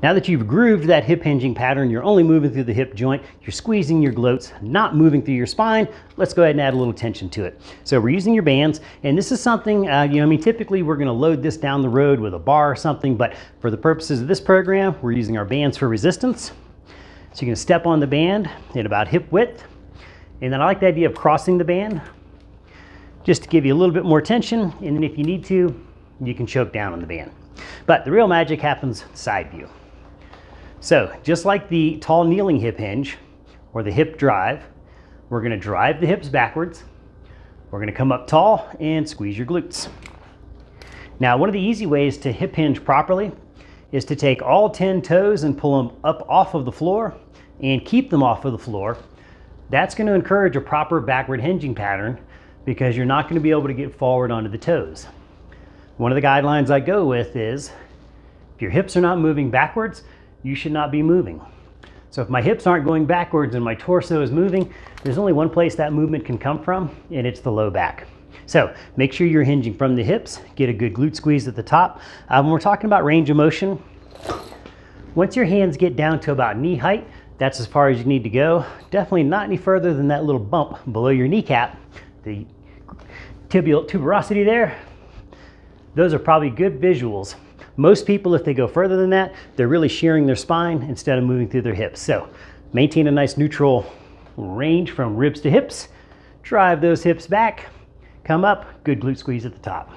Now that you've grooved that hip hinging pattern, you're only moving through the hip joint, you're squeezing your glutes, not moving through your spine. Let's go ahead and add a little tension to it. So we're using your bands, and this is something, typically we're gonna load this down the road with a bar or something, but for the purposes of this program, we're using our bands for resistance. So you're gonna step on the band at about hip width, and then I like the idea of crossing the band, just to give you a little bit more tension, and then if you need to, you can choke down on the band. But the real magic happens side view. So just like the tall kneeling hip hinge or the hip drive, we're gonna drive the hips backwards. We're gonna come up tall and squeeze your glutes. Now, one of the easy ways to hip hinge properly is to take all 10 toes and pull them up off of the floor and keep them off of the floor. That's gonna encourage a proper backward hinging pattern because you're not gonna be able to get forward onto the toes. One of the guidelines I go with is, if your hips are not moving backwards, you should not be moving. So if my hips aren't going backwards and my torso is moving, there's only one place that movement can come from, and it's the low back. So make sure you're hinging from the hips, get a good glute squeeze at the top. When we're talking about range of motion, once your hands get down to about knee height, that's as far as you need to go. Definitely not any further than that little bump below your kneecap, the tibial tuberosity there. Those are probably good visuals. Most people, if they go further than that, they're really shearing their spine instead of moving through their hips. So maintain a nice neutral range from ribs to hips, drive those hips back, come up, good glute squeeze at the top.